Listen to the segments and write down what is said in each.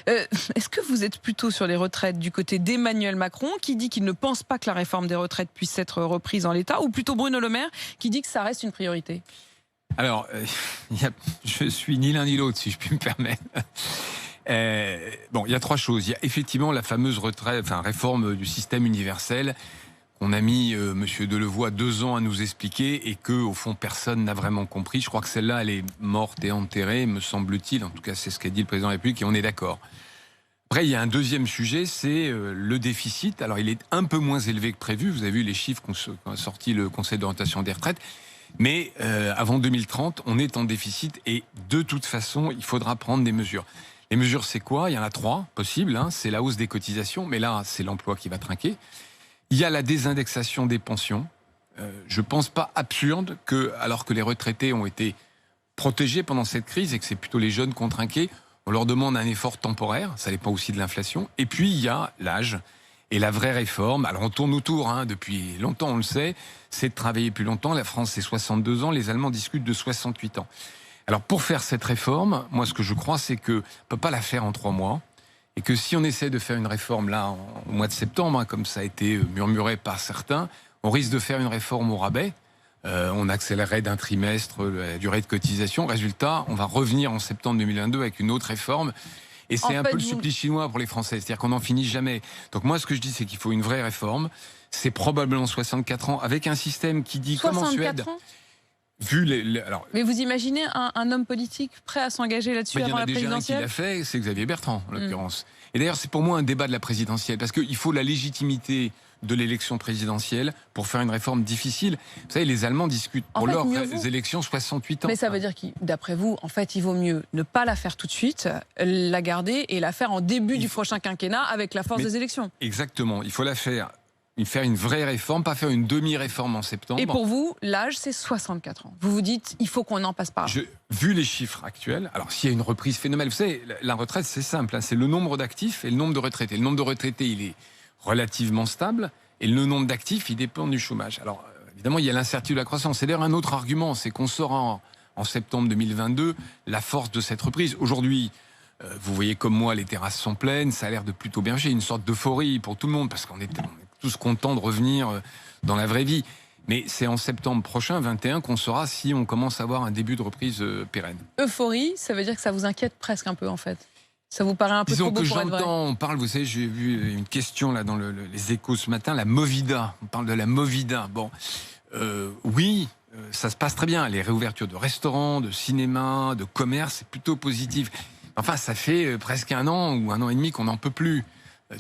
Est-ce que vous êtes plutôt sur les retraites du côté d'Emmanuel Macron, qui dit qu'il ne pense pas que la réforme des retraites puisse être reprise en l'état, ou plutôt Bruno Le Maire, qui dit que ça reste une priorité? Alors, je suis ni l'un ni l'autre, si je puis me permettre. Bon, il y a trois choses. Il y a effectivement la fameuse réforme du système universel qu'on a mis Monsieur Delevoye 2 ans à nous expliquer et que, au fond, personne n'a vraiment compris. Je crois que celle-là, elle est morte et enterrée, me semble-t-il. En tout cas, c'est ce qu'a dit le président de la République et on est d'accord. Après, il y a un deuxième sujet, c'est le déficit. Alors, il est un peu moins élevé que prévu. Vous avez vu les chiffres qu'a sorti le Conseil d'orientation des retraites. Mais avant 2030, on est en déficit et de toute façon, il faudra prendre des mesures. Les mesures, c'est quoi? Il y en a 3 possibles. C'est la hausse des cotisations, mais là, c'est l'emploi qui va trinquer. Il y a la désindexation des pensions. Je ne pense pas absurde que, alors que les retraités ont été protégés pendant cette crise et que c'est plutôt les jeunes qui ont trinqué, on leur demande un effort temporaire. Ça dépend aussi de l'inflation. Et puis, il y a l'âge. Et la vraie réforme, alors on tourne autour, depuis longtemps on le sait, c'est de travailler plus longtemps. La France c'est 62 ans, les Allemands discutent de 68 ans. Alors pour faire cette réforme, moi ce que je crois c'est qu'on ne peut pas la faire en 3 mois. Et que si on essaie de faire une réforme là au mois de septembre, comme ça a été murmuré par certains, on risque de faire une réforme au rabais. On accélérerait d'un trimestre la durée de cotisation. Résultat, on va revenir en septembre 2022 avec une autre réforme. Et c'est un peu le supplice chinois pour les Français, c'est-à-dire qu'on n'en finit jamais. Donc moi, ce que je dis, c'est qu'il faut une vraie réforme. C'est probablement 64 ans, avec un système qui dit, comme en Suède... Alors, mais vous imaginez un homme politique prêt à s'engager là-dessus avant la présidentielle? Il y en a déjà un qui l'a fait, c'est Xavier Bertrand, en l'occurrence. Et d'ailleurs, c'est pour moi un débat de la présidentielle, parce qu'il faut la légitimité de l'élection présidentielle pour faire une réforme difficile. Vous savez, les Allemands discutent pour leurs élections 68 ans. Mais ça veut dire d'après vous, en fait, il vaut mieux ne pas la faire tout de suite, la garder et la faire en début du prochain quinquennat avec la force des élections. Exactement, il faut la faire une vraie réforme, pas faire une demi-réforme en septembre. Et pour vous, l'âge, c'est 64 ans. Vous vous dites, il faut qu'on en passe par là. Vu les chiffres actuels, alors s'il y a une reprise phénoménale, vous savez, la retraite, c'est simple, c'est le nombre d'actifs et le nombre de retraités. Le nombre de retraités, il est relativement stable, et le nombre d'actifs, il dépend du chômage. Alors, évidemment, il y a l'incertitude de la croissance. C'est d'ailleurs un autre argument, c'est qu'on saura en septembre 2022 la force de cette reprise. Aujourd'hui, vous voyez comme moi, les terrasses sont pleines, ça a l'air de plutôt bien. J'ai une sorte d'euphorie pour tout le monde, parce qu'on est tous contents de revenir dans la vraie vie. Mais c'est en septembre prochain, 21, qu'on saura si on commence à avoir un début de reprise pérenne. Euphorie, ça veut dire que ça vous inquiète presque un peu, en fait? Ça vous paraît un peu trop beau pour être vrai? On parle, vous savez, j'ai vu une question là dans les Échos ce matin, la Movida. On parle de la Movida. Bon, oui, ça se passe très bien. Les réouvertures de restaurants, de cinéma, de commerce, c'est plutôt positif. Enfin, ça fait presque 1 an ou 1 an et demi qu'on n'en peut plus,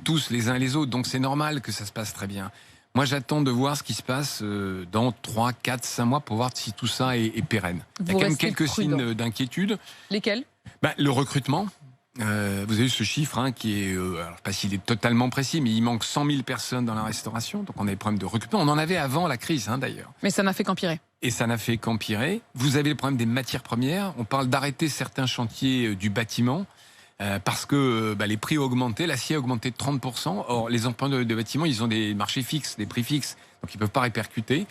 tous les uns et les autres. Donc c'est normal que ça se passe très bien. Moi, j'attends de voir ce qui se passe dans 3, 4, 5 mois pour voir si tout ça est pérenne. Il y a quand même quelques signes d'inquiétude. Lesquels? Le recrutement. Vous avez eu ce chiffre qui est, alors, je ne sais pas s'il est totalement précis, mais il manque 100 000 personnes dans la restauration. Donc on a des problèmes de recrutement. On en avait avant la crise, d'ailleurs. Mais ça n'a fait qu'empirer. Et ça n'a fait qu'empirer. Vous avez le problème des matières premières. On parle d'arrêter certains chantiers du bâtiment parce que les prix ont augmenté. L'acier a augmenté de 30%. Or, les emprunteurs de bâtiments, ils ont des marchés fixes, des prix fixes. Donc ils ne peuvent pas répercuter.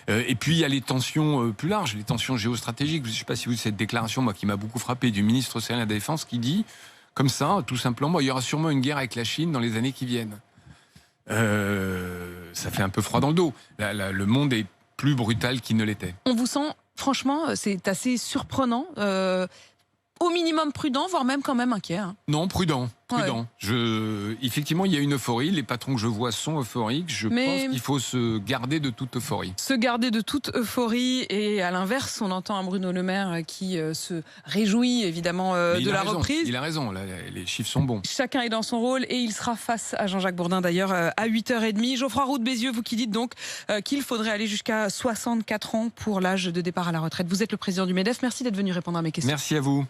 Et puis il y a les tensions plus larges, les tensions géostratégiques. Je ne sais pas si vous avez cette déclaration, moi, qui m'a beaucoup frappé, du ministre israélien de la Défense qui dit... Comme ça, tout simplement, il y aura sûrement une guerre avec la Chine dans les années qui viennent. Ça fait un peu froid dans le dos. Le monde est plus brutal qu'il ne l'était. On vous sent, franchement, c'est assez surprenant, au minimum prudent, voire même quand même inquiet. Non, prudent. Ouais. Effectivement, il y a une euphorie. Les patrons que je vois sont euphoriques. Je pense qu'il faut se garder de toute euphorie. Se garder de toute euphorie. Et à l'inverse, on entend un Bruno Le Maire qui se réjouit évidemment de la reprise. Il a raison, là, les chiffres sont bons. Chacun est dans son rôle et il sera face à Jean-Jacques Bourdin d'ailleurs à 8h30. Geoffroy Roux de Bézieux, vous qui dites donc qu'il faudrait aller jusqu'à 64 ans pour l'âge de départ à la retraite. Vous êtes le président du MEDEF. Merci d'être venu répondre à mes questions. Merci à vous.